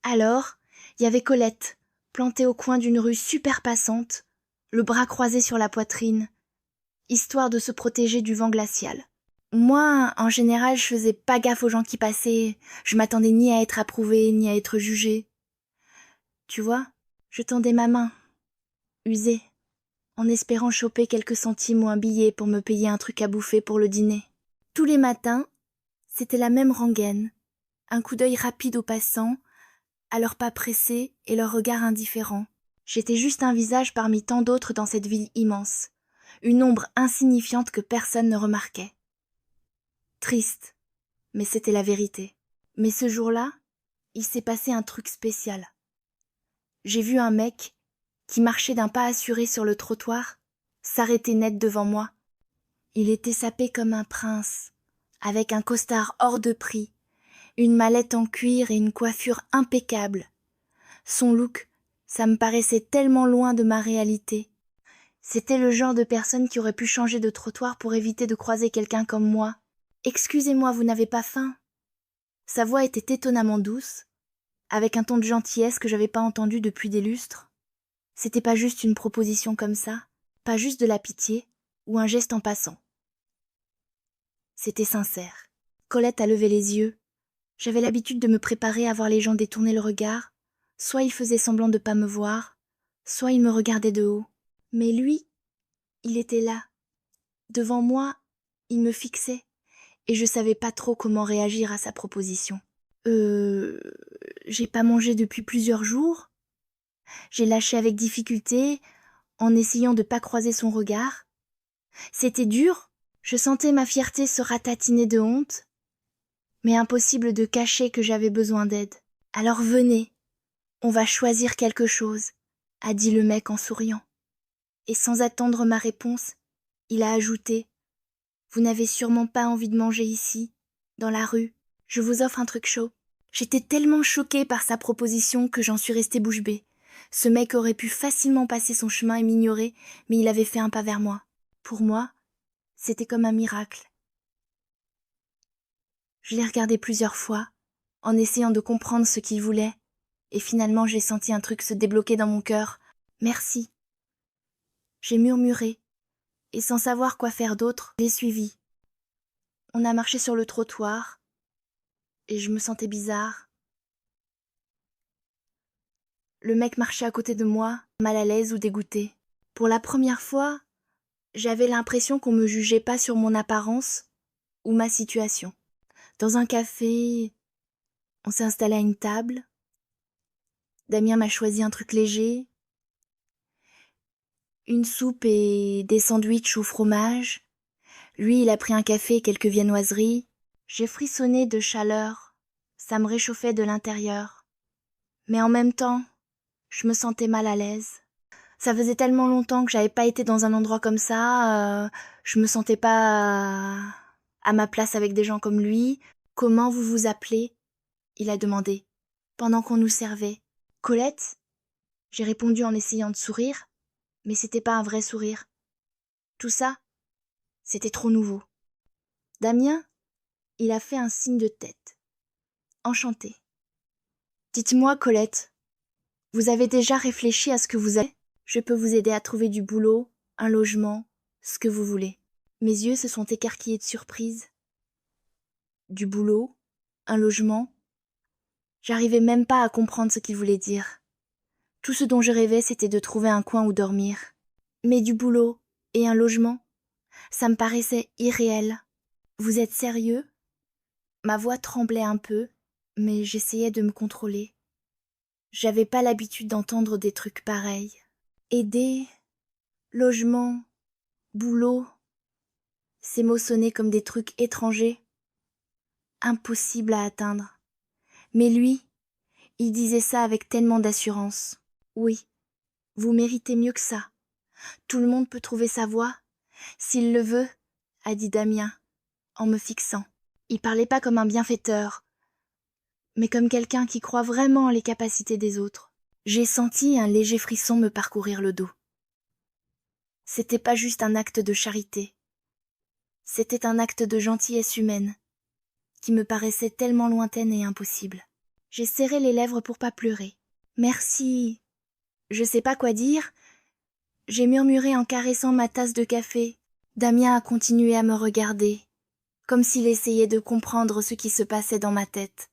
Alors, il y avait Colette, plantée au coin d'une rue super passante, le bras croisé sur la poitrine, histoire de se protéger du vent glacial. Moi, en général, je faisais pas gaffe aux gens qui passaient, je m'attendais ni à être approuvée, ni à être jugée. Tu vois, je tendais ma main, usée, en espérant choper quelques centimes ou un billet pour me payer un truc à bouffer pour le dîner. Tous les matins, c'était la même rengaine, un coup d'œil rapide aux passants, à leurs pas pressés et leur regard indifférent. J'étais juste un visage parmi tant d'autres dans cette ville immense, une ombre insignifiante que personne ne remarquait. Triste, mais c'était la vérité. Mais ce jour-là, il s'est passé un truc spécial. J'ai vu un mec, qui marchait d'un pas assuré sur le trottoir, s'arrêter net devant moi. Il était sapé comme un prince, avec un costard hors de prix, une mallette en cuir et une coiffure impeccable. Son look, ça me paraissait tellement loin de ma réalité. C'était le genre de personne qui aurait pu changer de trottoir pour éviter de croiser quelqu'un comme moi. « Excusez-moi, vous n'avez pas faim ?» Sa voix était étonnamment douce, avec un ton de gentillesse que j'avais pas entendu depuis des lustres. C'était pas juste une proposition comme ça, pas juste de la pitié, ou un geste en passant. C'était sincère. Colette a levé les yeux. J'avais l'habitude de me préparer à voir les gens détourner le regard. Soit ils faisaient semblant de pas me voir, soit ils me regardaient de haut. Mais lui, il était là. Devant moi, il me fixait, et je savais pas trop comment réagir à sa proposition. J'ai pas mangé depuis plusieurs jours. J'ai lâché avec difficulté, en essayant de pas croiser son regard. C'était dur, je sentais ma fierté se ratatiner de honte, mais impossible de cacher que j'avais besoin d'aide. Alors venez, on va choisir quelque chose, a dit le mec en souriant. Et sans attendre ma réponse, il a ajouté: vous n'avez sûrement pas envie de manger ici, dans la rue, je vous offre un truc chaud. J'étais tellement choquée par sa proposition que j'en suis restée bouche bée. Ce mec aurait pu facilement passer son chemin et m'ignorer, mais il avait fait un pas vers moi. Pour moi, c'était comme un miracle. Je l'ai regardé plusieurs fois, en essayant de comprendre ce qu'il voulait, et finalement j'ai senti un truc se débloquer dans mon cœur. Merci. J'ai murmuré, et sans savoir quoi faire d'autre, j'ai suivi. On a marché sur le trottoir, et je me sentais bizarre. Le mec marchait à côté de moi, mal à l'aise ou dégoûté. Pour la première fois, j'avais l'impression qu'on me jugeait pas sur mon apparence ou ma situation. Dans un café, on s'est installé à une table. Damien m'a choisi un truc léger, une soupe et des sandwichs au fromage. Lui, il a pris un café et quelques viennoiseries. J'ai frissonné de chaleur, ça me réchauffait de l'intérieur. Mais en même temps, je me sentais mal à l'aise. Ça faisait tellement longtemps que j'avais pas été dans un endroit comme ça, je me sentais pas à ma place avec des gens comme lui. « Comment vous vous appelez ?» il a demandé, pendant qu'on nous servait. « Colette ?» J'ai répondu en essayant de sourire, mais c'était pas un vrai sourire. Tout ça, c'était trop nouveau. Damien, il a fait un signe de tête. Enchanté. Dites-moi, Colette, vous avez déjà réfléchi à ce que vous avez ? Je peux vous aider à trouver du boulot, un logement, ce que vous voulez. Mes yeux se sont écarquillés de surprise. Du boulot, un logement. J'arrivais même pas à comprendre ce qu'il voulait dire. Tout ce dont je rêvais, c'était de trouver un coin où dormir. Mais du boulot et un logement, ça me paraissait irréel. Vous êtes sérieux ? Ma voix tremblait un peu, mais j'essayais de me contrôler. J'avais pas l'habitude d'entendre des trucs pareils. Aider, logement, boulot, ces mots sonnaient comme des trucs étrangers, impossibles à atteindre. Mais lui, il disait ça avec tellement d'assurance. Oui, vous méritez mieux que ça. Tout le monde peut trouver sa voie, s'il le veut, a dit Damien, en me fixant. Il parlait pas comme un bienfaiteur, mais comme quelqu'un qui croit vraiment en les capacités des autres. J'ai senti un léger frisson me parcourir le dos. C'était pas juste un acte de charité. C'était un acte de gentillesse humaine, qui me paraissait tellement lointaine et impossible. J'ai serré les lèvres pour pas pleurer. Merci. Je sais pas quoi dire. J'ai murmuré en caressant ma tasse de café. Damien a continué à me regarder, comme s'il essayait de comprendre ce qui se passait dans ma tête.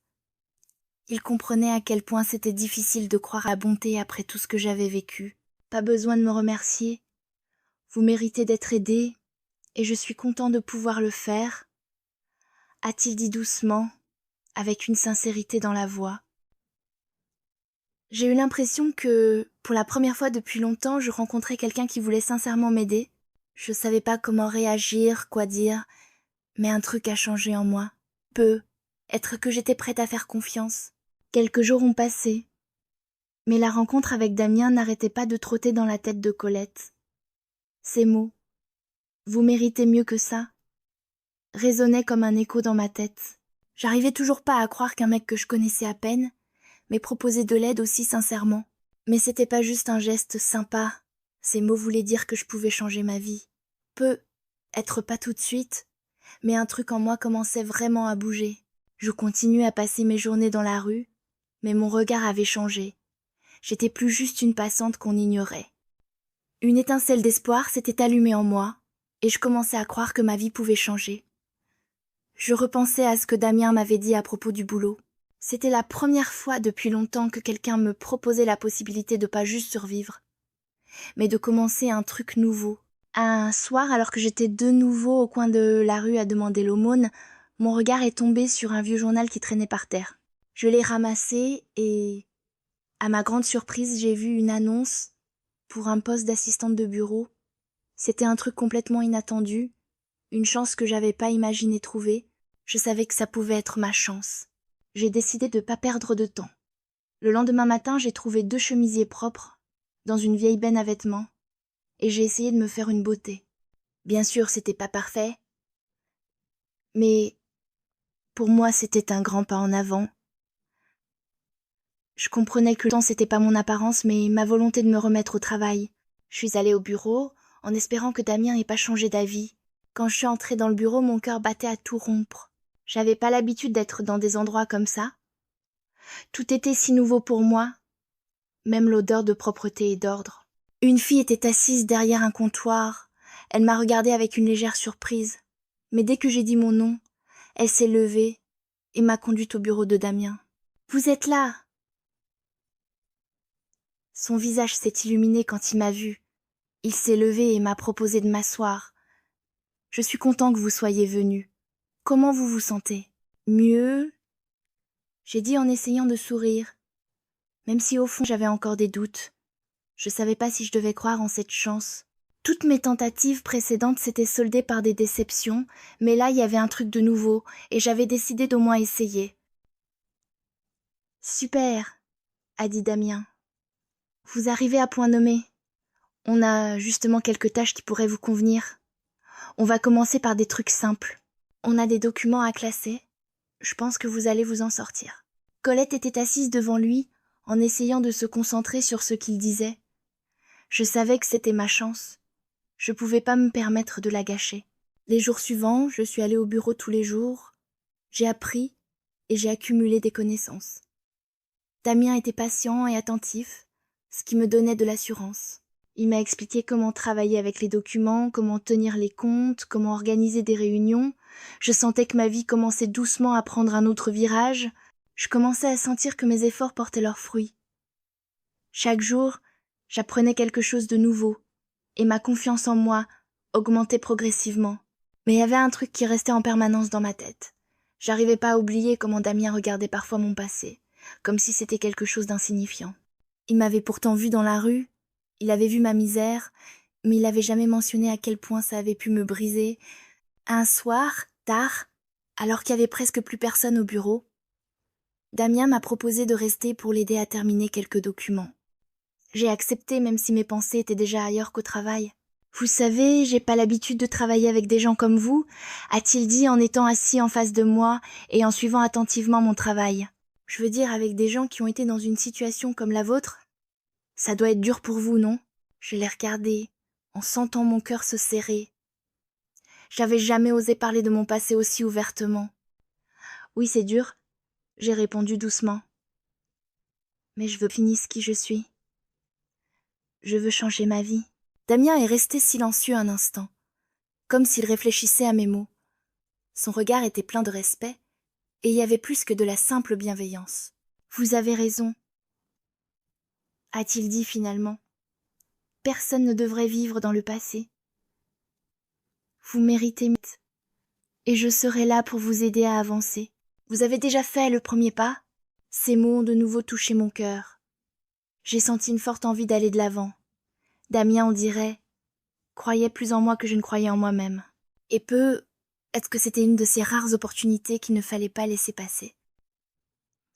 Il comprenait à quel point c'était difficile de croire à la bonté après tout ce que j'avais vécu. Pas besoin de me remercier. Vous méritez d'être aidé, et je suis content de pouvoir le faire, a-t-il dit doucement, avec une sincérité dans la voix. J'ai eu l'impression que, pour la première fois depuis longtemps, je rencontrais quelqu'un qui voulait sincèrement m'aider. Je savais pas comment réagir, quoi dire, mais un truc a changé en moi. Être que j'étais prête à faire confiance. Quelques jours ont passé, mais la rencontre avec Damien n'arrêtait pas de trotter dans la tête de Colette. Ces mots, vous méritez mieux que ça, résonnaient comme un écho dans ma tête. J'arrivais toujours pas à croire qu'un mec que je connaissais à peine m'ait proposé de l'aide aussi sincèrement. Mais c'était pas juste un geste sympa. Ces mots voulaient dire que je pouvais changer ma vie. Être pas tout de suite, mais un truc en moi commençait vraiment à bouger. Je continuais à passer mes journées dans la rue, mais mon regard avait changé. J'étais plus juste une passante qu'on ignorait. Une étincelle d'espoir s'était allumée en moi, et je commençais à croire que ma vie pouvait changer. Je repensais à ce que Damien m'avait dit à propos du boulot. C'était la première fois depuis longtemps que quelqu'un me proposait la possibilité de pas juste survivre, mais de commencer un truc nouveau. Un soir, alors que j'étais de nouveau au coin de la rue à demander l'aumône, mon regard est tombé sur un vieux journal qui traînait par terre. Je l'ai ramassé et, à ma grande surprise, j'ai vu une annonce pour un poste d'assistante de bureau. C'était un truc complètement inattendu, une chance que j'avais pas imaginé trouver. Je savais que ça pouvait être ma chance. J'ai décidé de pas perdre de temps. Le lendemain matin, j'ai trouvé 2 chemisiers propres, dans une vieille benne à vêtements, et j'ai essayé de me faire une beauté. Bien sûr, c'était pas parfait, mais pour moi, c'était un grand pas en avant. Je comprenais que le temps, c'était pas mon apparence, mais ma volonté de me remettre au travail. Je suis allée au bureau, en espérant que Damien n'ait pas changé d'avis. Quand je suis entrée dans le bureau, mon cœur battait à tout rompre. J'avais pas l'habitude d'être dans des endroits comme ça. Tout était si nouveau pour moi, même l'odeur de propreté et d'ordre. Une fille était assise derrière un comptoir. Elle m'a regardée avec une légère surprise. Mais dès que j'ai dit mon nom, elle s'est levée et m'a conduite au bureau de Damien. « Vous êtes là !» Son visage s'est illuminé quand il m'a vue. Il s'est levé et m'a proposé de m'asseoir. « Je suis content que vous soyez venu. Comment vous vous sentez ? » « Mieux ?» j'ai dit en essayant de sourire, même si au fond j'avais encore des doutes. Je savais pas si je devais croire en cette chance. Toutes mes tentatives précédentes s'étaient soldées par des déceptions, mais là il y avait un truc de nouveau, et j'avais décidé d'au moins essayer. « Super !» a dit Damien. « Vous arrivez à point nommé. On a justement quelques tâches qui pourraient vous convenir. On va commencer par des trucs simples. On a des documents à classer. Je pense que vous allez vous en sortir. » Colette était assise devant lui, en essayant de se concentrer sur ce qu'il disait. Je savais que c'était ma chance. Je pouvais pas me permettre de la gâcher. Les jours suivants, je suis allée au bureau tous les jours. J'ai appris et j'ai accumulé des connaissances. Damien était patient et attentif, ce qui me donnait de l'assurance. Il m'a expliqué comment travailler avec les documents, comment tenir les comptes, comment organiser des réunions. Je sentais que ma vie commençait doucement à prendre un autre virage. Je commençais à sentir que mes efforts portaient leurs fruits. Chaque jour, j'apprenais quelque chose de nouveau, et ma confiance en moi augmentait progressivement. Mais il y avait un truc qui restait en permanence dans ma tête. J'arrivais pas à oublier comment Damien regardait parfois mon passé, comme si c'était quelque chose d'insignifiant. Il m'avait pourtant vu dans la rue, il avait vu ma misère, mais il n'avait jamais mentionné à quel point ça avait pu me briser. Un soir, tard, alors qu'il y avait presque plus personne au bureau, Damien m'a proposé de rester pour l'aider à terminer quelques documents. J'ai accepté même si mes pensées étaient déjà ailleurs qu'au travail. « Vous savez, j'ai pas l'habitude de travailler avec des gens comme vous », a-t-il dit en étant assis en face de moi et en suivant attentivement mon travail. « Je veux dire avec des gens qui ont été dans une situation comme la vôtre. Ça doit être dur pour vous, non ?» Je l'ai regardé, en sentant mon cœur se serrer. J'avais jamais osé parler de mon passé aussi ouvertement. « Oui, c'est dur », j'ai répondu doucement. Mais je veux finir ce qui je suis. Je veux changer ma vie. Damien est resté silencieux un instant, comme s'il réfléchissait à mes mots. Son regard était plein de respect, et il y avait plus que de la simple bienveillance. Vous avez raison, a-t-il dit finalement. Personne ne devrait vivre dans le passé. Vous méritez mieux, et je serai là pour vous aider à avancer. Vous avez déjà fait le premier pas? Ces mots ont de nouveau touché mon cœur. J'ai senti une forte envie d'aller de l'avant. Damien, on dirait, croyait plus en moi que je ne croyais en moi-même. Et est-ce que c'était une de ces rares opportunités qu'il ne fallait pas laisser passer?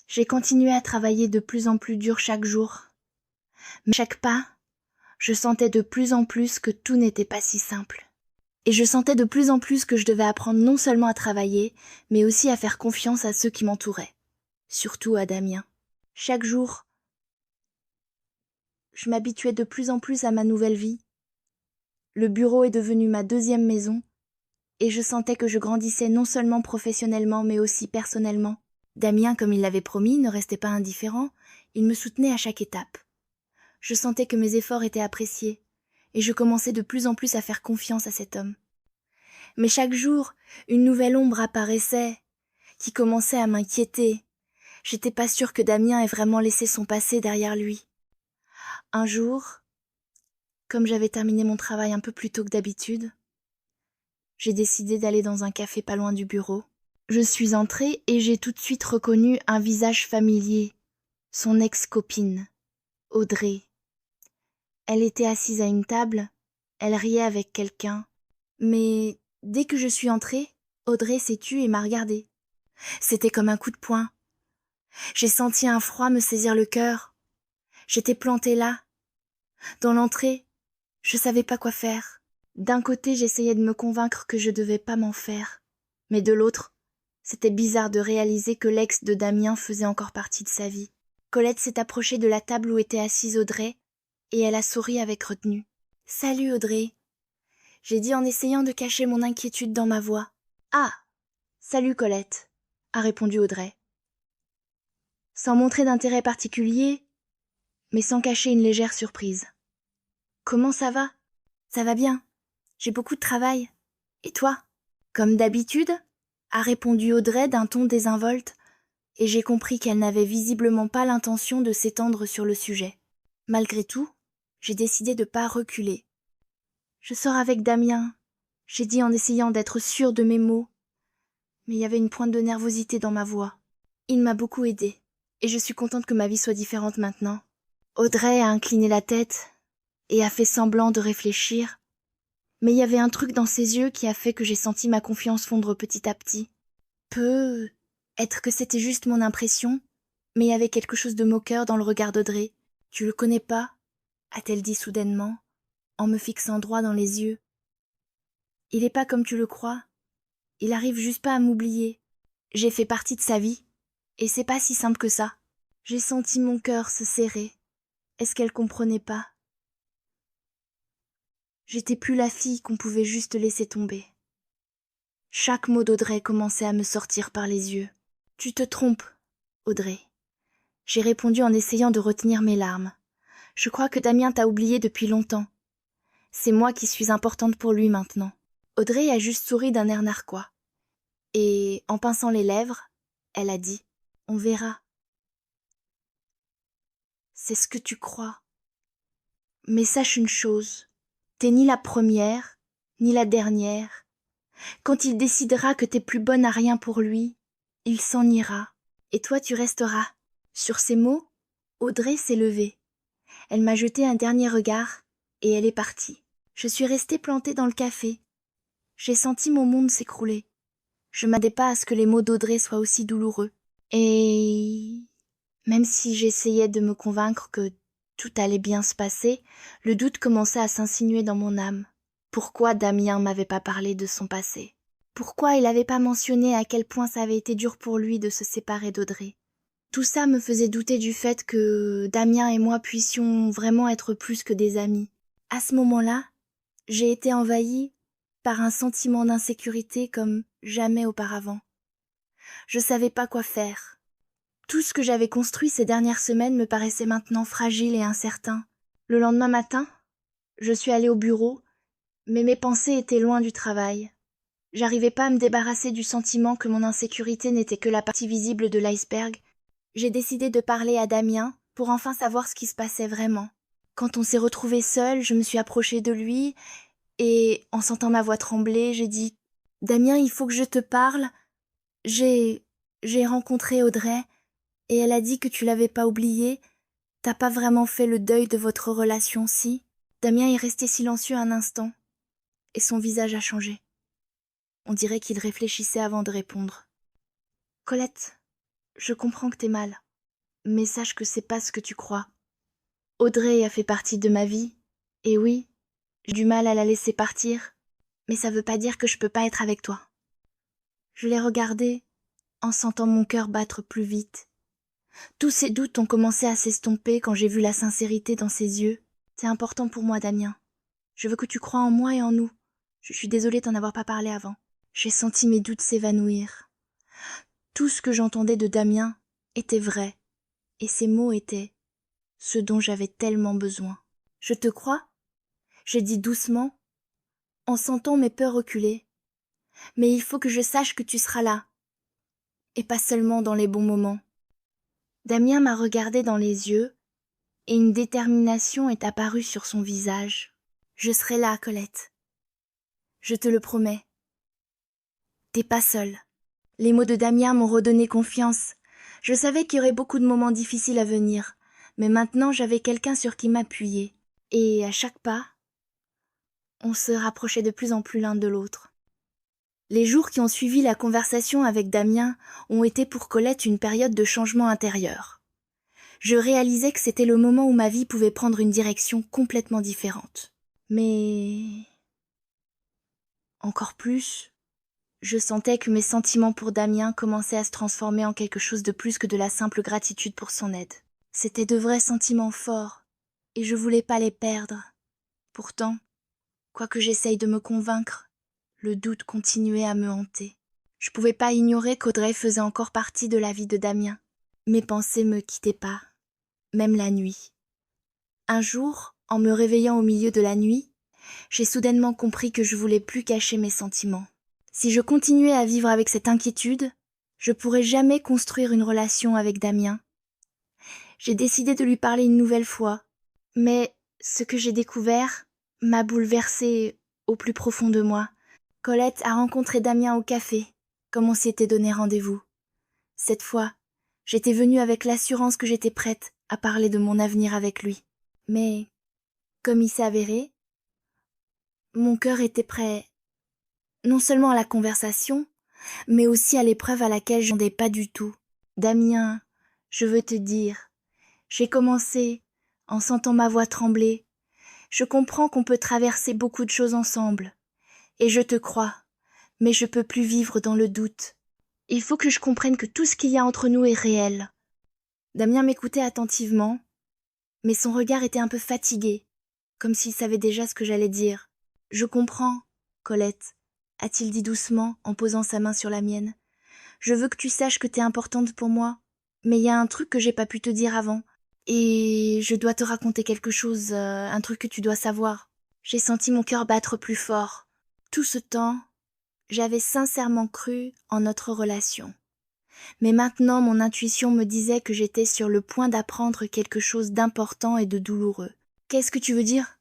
J'ai continué à travailler de plus en plus dur chaque jour. Mais chaque pas, je sentais de plus en plus que tout n'était pas si simple. Et je sentais de plus en plus que je devais apprendre non seulement à travailler, mais aussi à faire confiance à ceux qui m'entouraient. Surtout à Damien. Chaque jour, je m'habituais de plus en plus à ma nouvelle vie. Le bureau est devenu ma deuxième maison, et je sentais que je grandissais non seulement professionnellement, mais aussi personnellement. Damien, comme il l'avait promis, ne restait pas indifférent, il me soutenait à chaque étape. Je sentais que mes efforts étaient appréciés, et je commençais de plus en plus à faire confiance à cet homme. Mais chaque jour, une nouvelle ombre apparaissait, qui commençait à m'inquiéter. J'étais pas sûre que Damien ait vraiment laissé son passé derrière lui. Un jour, comme j'avais terminé mon travail un peu plus tôt que d'habitude, j'ai décidé d'aller dans un café pas loin du bureau. Je suis entrée et j'ai tout de suite reconnu un visage familier, son ex-copine, Audrey. Elle était assise à une table, elle riait avec quelqu'un, mais dès que je suis entrée, Audrey s'est tue et m'a regardée. C'était comme un coup de poing. J'ai senti un froid me saisir le cœur. J'étais plantée là. Dans l'entrée, je savais pas quoi faire. D'un côté, j'essayais de me convaincre que je devais pas m'en faire. Mais de l'autre, c'était bizarre de réaliser que l'ex de Damien faisait encore partie de sa vie. Colette s'est approchée de la table où était assise Audrey, et elle a souri avec retenue. « Salut Audrey !» j'ai dit en essayant de cacher mon inquiétude dans ma voix. « Ah, salut Colette !» a répondu Audrey. Sans montrer d'intérêt particulier, mais sans cacher une légère surprise. « Comment ça va ? » ?»« Ça va bien. J'ai beaucoup de travail. Et toi ?»« Comme d'habitude ?» a répondu Audrey d'un ton désinvolte, et j'ai compris qu'elle n'avait visiblement pas l'intention de s'étendre sur le sujet. Malgré tout, j'ai décidé de pas reculer. « Je sors avec Damien », j'ai dit en essayant d'être sûre de mes mots, mais il y avait une pointe de nervosité dans ma voix. Il m'a beaucoup aidée, et je suis contente que ma vie soit différente maintenant. Audrey a incliné la tête et a fait semblant de réfléchir, mais il y avait un truc dans ses yeux qui a fait que j'ai senti ma confiance fondre petit à petit. Peut-être que c'était juste mon impression, mais il y avait quelque chose de moqueur dans le regard d'Audrey. « Tu le connais pas ?» a-t-elle dit soudainement, en me fixant droit dans les yeux. « Il est pas comme tu le crois. Il arrive juste pas à m'oublier. J'ai fait partie de sa vie, et c'est pas si simple que ça. » J'ai senti mon cœur se serrer. Est-ce qu'elle comprenait pas? J'étais plus la fille qu'on pouvait juste laisser tomber. Chaque mot d'Audrey commençait à me sortir par les yeux. « Tu te trompes, Audrey. » J'ai répondu en essayant de retenir mes larmes. « Je crois que Damien t'a oublié depuis longtemps. C'est moi qui suis importante pour lui maintenant. » Audrey a juste souri d'un air narquois. Et, en pinçant les lèvres, elle a dit « On verra. » C'est ce que tu crois. Mais sache une chose, t'es ni la première, ni la dernière. Quand il décidera que t'es plus bonne à rien pour lui, il s'en ira, et toi tu resteras. Sur ces mots, Audrey s'est levée. Elle m'a jeté un dernier regard, et elle est partie. Je suis restée plantée dans le café. J'ai senti mon monde s'écrouler. Je m'attendais pas à ce que les mots d'Audrey soient aussi douloureux. Et même si j'essayais de me convaincre que tout allait bien se passer, le doute commençait à s'insinuer dans mon âme. Pourquoi Damien m'avait pas parlé de son passé? Pourquoi il avait pas mentionné à quel point ça avait été dur pour lui de se séparer d'Audrey? Tout ça me faisait douter du fait que Damien et moi puissions vraiment être plus que des amis. À ce moment-là, j'ai été envahie par un sentiment d'insécurité comme jamais auparavant. Je savais pas quoi faire. Tout ce que j'avais construit ces dernières semaines me paraissait maintenant fragile et incertain. Le lendemain matin, je suis allée au bureau, mais mes pensées étaient loin du travail. J'arrivais pas à me débarrasser du sentiment que mon insécurité n'était que la partie visible de l'iceberg. J'ai décidé de parler à Damien pour enfin savoir ce qui se passait vraiment. Quand on s'est retrouvés seuls, je me suis approchée de lui et, en sentant ma voix trembler, j'ai dit « Damien, il faut que je te parle. J'ai rencontré Audrey et elle a dit que tu l'avais pas oubliée. T'as pas vraiment fait le deuil de votre relation, si ?» Damien est resté silencieux un instant et son visage a changé. On dirait qu'il réfléchissait avant de répondre. « Colette, je comprends que t'es mal, mais sache que c'est pas ce que tu crois. Audrey a fait partie de ma vie, et oui, j'ai du mal à la laisser partir, mais ça veut pas dire que je peux pas être avec toi. » Je l'ai regardé en sentant mon cœur battre plus vite. Tous ces doutes ont commencé à s'estomper quand j'ai vu la sincérité dans ses yeux. « C'est important pour moi, Damien. Je veux que tu crois en moi et en nous. Je suis désolée d'en avoir pas parlé avant. » J'ai senti mes doutes s'évanouir. Tout ce que j'entendais de Damien était vrai, et ces mots étaient ce dont j'avais tellement besoin. « Je te crois ?» j'ai dit doucement, en sentant mes peurs reculer. « Mais il faut que je sache que tu seras là, et pas seulement dans les bons moments. » Damien m'a regardé dans les yeux, et une détermination est apparue sur son visage. « Je serai là, Colette. Je te le promets. T'es pas seule. » Les mots de Damien m'ont redonné confiance. Je savais qu'il y aurait beaucoup de moments difficiles à venir, mais maintenant j'avais quelqu'un sur qui m'appuyer. Et à chaque pas, on se rapprochait de plus en plus l'un de l'autre. Les jours qui ont suivi la conversation avec Damien ont été pour Colette une période de changement intérieur. Je réalisais que c'était le moment où ma vie pouvait prendre une direction complètement différente. Mais encore plus, je sentais que mes sentiments pour Damien commençaient à se transformer en quelque chose de plus que de la simple gratitude pour son aide. C'étaient de vrais sentiments forts, et je voulais pas les perdre. Pourtant, quoique j'essaye de me convaincre, le doute continuait à me hanter. Je pouvais pas ignorer qu'Audrey faisait encore partie de la vie de Damien. Mes pensées me quittaient pas, même la nuit. Un jour, en me réveillant au milieu de la nuit, j'ai soudainement compris que je voulais plus cacher mes sentiments. Si je continuais à vivre avec cette inquiétude, je pourrais jamais construire une relation avec Damien. J'ai décidé de lui parler une nouvelle fois, mais ce que j'ai découvert m'a bouleversée au plus profond de moi. Colette a rencontré Damien au café, comme on s'était donné rendez-vous. Cette fois, j'étais venue avec l'assurance que j'étais prête à parler de mon avenir avec lui. Mais, comme il s'est avéré, mon cœur était prêt non seulement à la conversation, mais aussi à l'épreuve à laquelle je n'attendais pas du tout. Damien, je veux te dire, j'ai commencé en sentant ma voix trembler. Je comprends qu'on peut traverser beaucoup de choses ensemble. Et je te crois, mais je peux plus vivre dans le doute. Il faut que je comprenne que tout ce qu'il y a entre nous est réel. Damien m'écoutait attentivement, mais son regard était un peu fatigué, comme s'il savait déjà ce que j'allais dire. « Je comprends, Colette, » a-t-il dit doucement en posant sa main sur la mienne. « Je veux que tu saches que t'es importante pour moi, mais il y a un truc que j'ai pas pu te dire avant. Et je dois te raconter quelque chose, un truc que tu dois savoir. » J'ai senti mon cœur battre plus fort. Tout ce temps, j'avais sincèrement cru en notre relation. Mais maintenant, mon intuition me disait que j'étais sur le point d'apprendre quelque chose d'important et de douloureux. « Qu'est-ce que tu veux dire ?»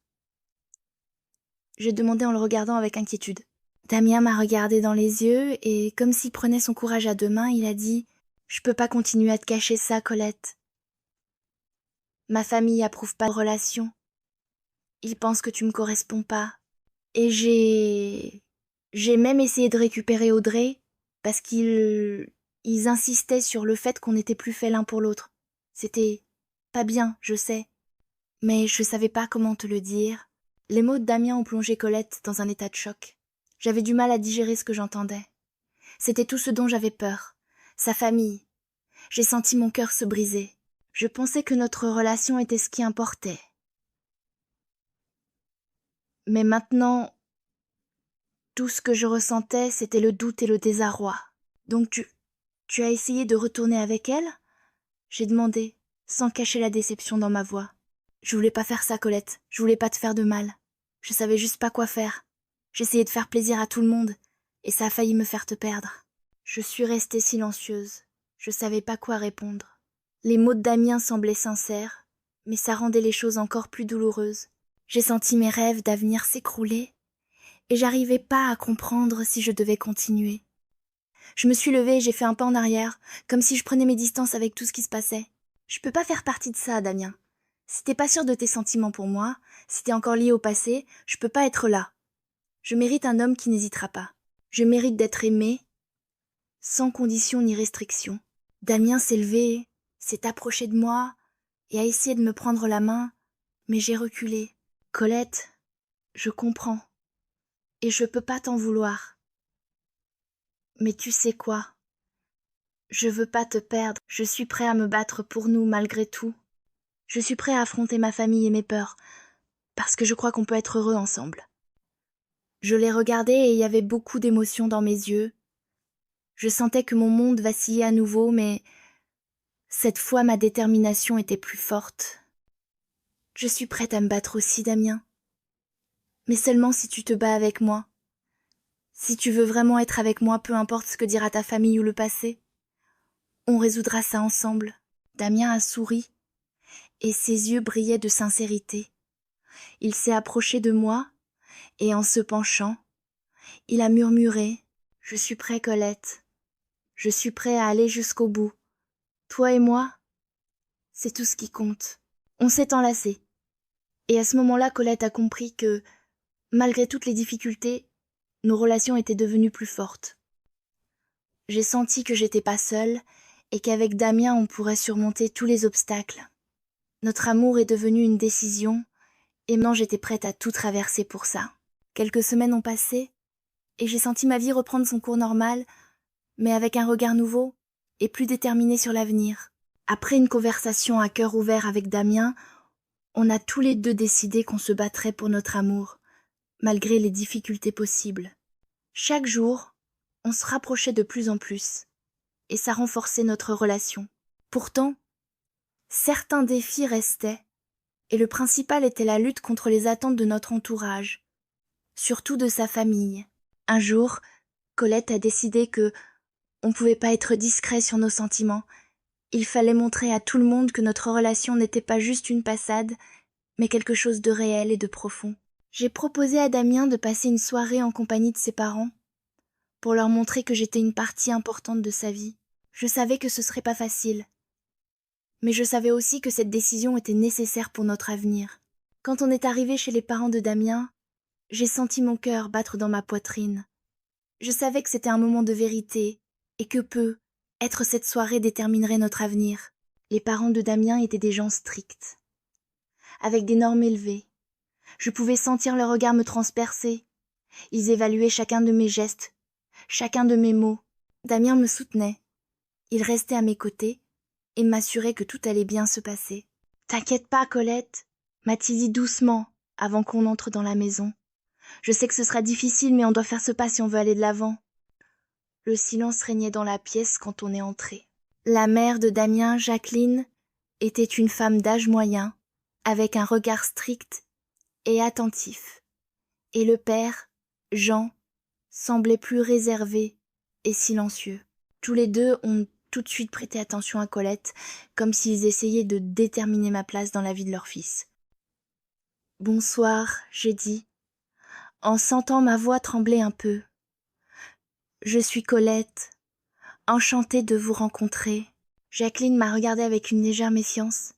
j'ai demandé en le regardant avec inquiétude. Damien m'a regardé dans les yeux et, comme s'il prenait son courage à deux mains, il a dit « Je peux pas continuer à te cacher ça, Colette. Ma famille approuve pas de relation. Ils pensent que tu me corresponds pas. Et j'ai même essayé de récupérer Audrey parce qu'ils insistaient sur le fait qu'on n'était plus faits l'un pour l'autre. C'était pas bien, je sais, mais je savais pas comment te le dire. » Les mots de Damien ont plongé Colette dans un état de choc. J'avais du mal à digérer ce que j'entendais. C'était tout ce dont j'avais peur. Sa famille. J'ai senti mon cœur se briser. Je pensais que notre relation était ce qui importait. Mais maintenant, tout ce que je ressentais, c'était le doute et le désarroi. « Donc tu as essayé de retourner avec elle ? J'ai demandé, sans cacher la déception dans ma voix. Je voulais pas faire ça, Colette. Je voulais pas te faire de mal. Je savais juste pas quoi faire. J'essayais de faire plaisir à tout le monde, et ça a failli me faire te perdre. Je suis restée silencieuse. Je savais pas quoi répondre. Les mots de Damien semblaient sincères, mais ça rendait les choses encore plus douloureuses. J'ai senti mes rêves d'avenir s'écrouler, et j'arrivais pas à comprendre si je devais continuer. Je me suis levée et j'ai fait un pas en arrière, comme si je prenais mes distances avec tout ce qui se passait. Je peux pas faire partie de ça, Damien. Si t'es pas sûr de tes sentiments pour moi, si t'es encore lié au passé, je peux pas être là. Je mérite un homme qui n'hésitera pas. Je mérite d'être aimée, sans condition ni restriction. Damien s'est levé, s'est approché de moi et a essayé de me prendre la main, mais j'ai reculé. Colette, je comprends. Et je peux pas t'en vouloir. Mais tu sais quoi? Je veux pas te perdre. Je suis prêt à me battre pour nous malgré tout. Je suis prêt à affronter ma famille et mes peurs, parce que je crois qu'on peut être heureux ensemble. Je l'ai regardé et il y avait beaucoup d'émotions dans mes yeux. Je sentais que mon monde vacillait à nouveau, mais cette fois ma détermination était plus forte. Je suis prête à me battre aussi, Damien. Mais seulement si tu te bats avec moi. Si tu veux vraiment être avec moi, peu importe ce que dira ta famille ou le passé. On résoudra ça ensemble. Damien a souri, et ses yeux brillaient de sincérité. Il s'est approché de moi, et en se penchant, il a murmuré « Je suis prêt, Colette. Je suis prêt à aller jusqu'au bout. Toi et moi, c'est tout ce qui compte. » On s'est enlacés. Et à ce moment-là, Colette a compris que, malgré toutes les difficultés, nos relations étaient devenues plus fortes. J'ai senti que j'étais pas seule et qu'avec Damien on pourrait surmonter tous les obstacles. Notre amour est devenu une décision et maintenant j'étais prête à tout traverser pour ça. Quelques semaines ont passé et j'ai senti ma vie reprendre son cours normal, mais avec un regard nouveau et plus déterminé sur l'avenir. Après une conversation à cœur ouvert avec Damien, on a tous les deux décidé qu'on se battrait pour notre amour, malgré les difficultés possibles. Chaque jour, on se rapprochait de plus en plus, et ça renforçait notre relation. Pourtant, certains défis restaient, et le principal était la lutte contre les attentes de notre entourage, surtout de sa famille. Un jour, Colette a décidé que on pouvait pas être discret sur nos sentiments. Il fallait montrer à tout le monde que notre relation n'était pas juste une passade, mais quelque chose de réel et de profond. J'ai proposé à Damien de passer une soirée en compagnie de ses parents, pour leur montrer que j'étais une partie importante de sa vie. Je savais que ce serait pas facile, mais je savais aussi que cette décision était nécessaire pour notre avenir. Quand on est arrivé chez les parents de Damien, j'ai senti mon cœur battre dans ma poitrine. Je savais que c'était un moment de vérité, et que être cette soirée déterminerait notre avenir. Les parents de Damien étaient des gens stricts, avec des normes élevées. Je pouvais sentir leur regard me transpercer. Ils évaluaient chacun de mes gestes, chacun de mes mots. Damien me soutenait. Il restait à mes côtés et m'assurait que tout allait bien se passer. « T'inquiète pas, Colette, » m'a-t-il dit doucement avant qu'on entre dans la maison. « Je sais que ce sera difficile, mais on doit faire ce pas si on veut aller de l'avant. » Le silence régnait dans la pièce quand on est entré. La mère de Damien, Jacqueline, était une femme d'âge moyen, avec un regard strict et attentif. Et le père, Jean, semblait plus réservé et silencieux. Tous les deux ont tout de suite prêté attention à Colette, comme s'ils essayaient de déterminer ma place dans la vie de leur fils. « Bonsoir, » j'ai dit, en sentant ma voix trembler un peu. « Je suis Colette, enchantée de vous rencontrer. » Jacqueline m'a regardée avec une légère méfiance,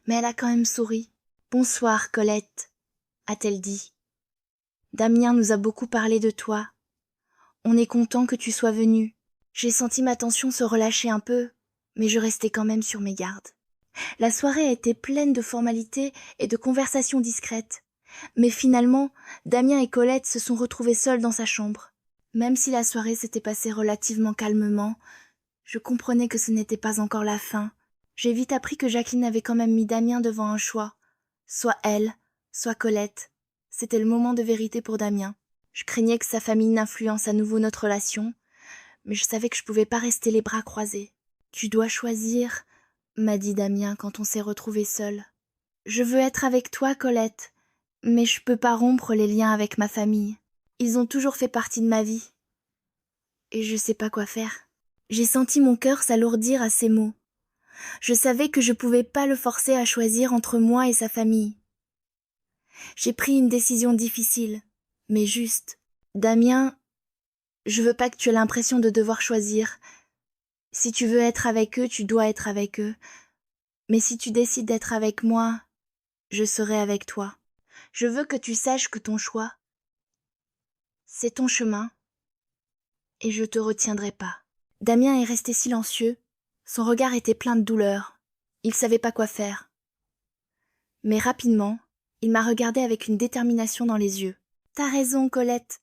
mais elle a quand même souri. « Bonsoir, Colette, » a-t-elle dit. « Damien nous a beaucoup parlé de toi. On est content que tu sois venue. » J'ai senti ma tension se relâcher un peu, mais je restais quand même sur mes gardes. La soirée a été pleine de formalités et de conversations discrètes. Mais finalement, Damien et Colette se sont retrouvés seuls dans sa chambre. Même si la soirée s'était passée relativement calmement, je comprenais que ce n'était pas encore la fin. J'ai vite appris que Jacqueline avait quand même mis Damien devant un choix. Soit elle, soit Colette. C'était le moment de vérité pour Damien. Je craignais que sa famille n'influence à nouveau notre relation, mais je savais que je pouvais pas rester les bras croisés. « Tu dois choisir m'a dit Damien quand on s'est retrouvés seuls. Je veux être avec toi, Colette, mais je peux pas rompre les liens avec ma famille. Ils ont toujours fait partie de ma vie. Et je sais pas quoi faire. J'ai senti mon cœur s'alourdir à ces mots. Je savais que je pouvais pas le forcer à choisir entre moi et sa famille. J'ai pris une décision difficile, mais juste. Damien, je veux pas que tu aies l'impression de devoir choisir. Si tu veux être avec eux, tu dois être avec eux. Mais si tu décides d'être avec moi, je serai avec toi. Je veux que tu saches que ton choix, c'est ton chemin, et je te retiendrai pas. Damien est resté silencieux. Son regard était plein de douleur. Il savait pas quoi faire. Mais rapidement, il m'a regardé avec une détermination dans les yeux. T'as raison, Colette.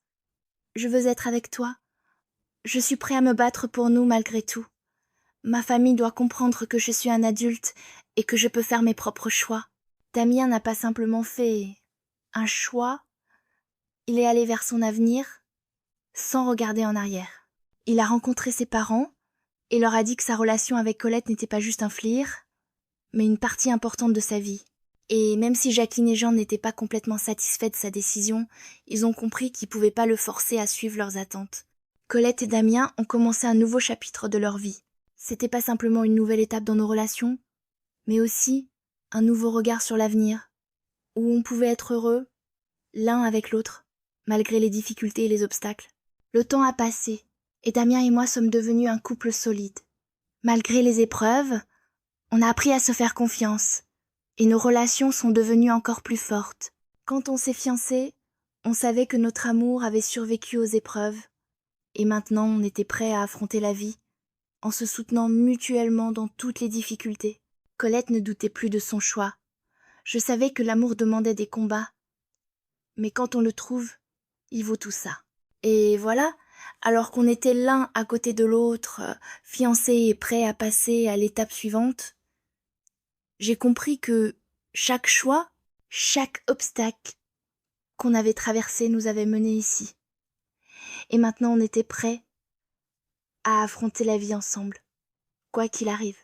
Je veux être avec toi. Je suis prêt à me battre pour nous malgré tout. Ma famille doit comprendre que je suis un adulte et que je peux faire mes propres choix. Damien n'a pas simplement fait un choix, il est allé vers son avenir sans regarder en arrière. Il a rencontré ses parents et leur a dit que sa relation avec Colette n'était pas juste un flir, mais une partie importante de sa vie. Et même si Jacqueline et Jean n'étaient pas complètement satisfaits de sa décision, ils ont compris qu'ils pouvaient pas le forcer à suivre leurs attentes. Colette et Damien ont commencé un nouveau chapitre de leur vie. C'était pas simplement une nouvelle étape dans nos relations, mais aussi un nouveau regard sur l'avenir, où on pouvait être heureux, l'un avec l'autre, malgré les difficultés et les obstacles. Le temps a passé, et Damien et moi sommes devenus un couple solide. Malgré les épreuves, on a appris à se faire confiance, et nos relations sont devenues encore plus fortes. Quand on s'est fiancés, on savait que notre amour avait survécu aux épreuves, et maintenant on était prêts à affronter la vie, en se soutenant mutuellement dans toutes les difficultés. Colette ne doutait plus de son choix. Je savais que l'amour demandait des combats, mais quand on le trouve, il vaut tout ça. Et voilà, alors qu'on était l'un à côté de l'autre, fiancés et prêts à passer à l'étape suivante, j'ai compris que chaque choix, chaque obstacle qu'on avait traversé nous avait menés ici. Et maintenant on était prêts à affronter la vie ensemble, quoi qu'il arrive.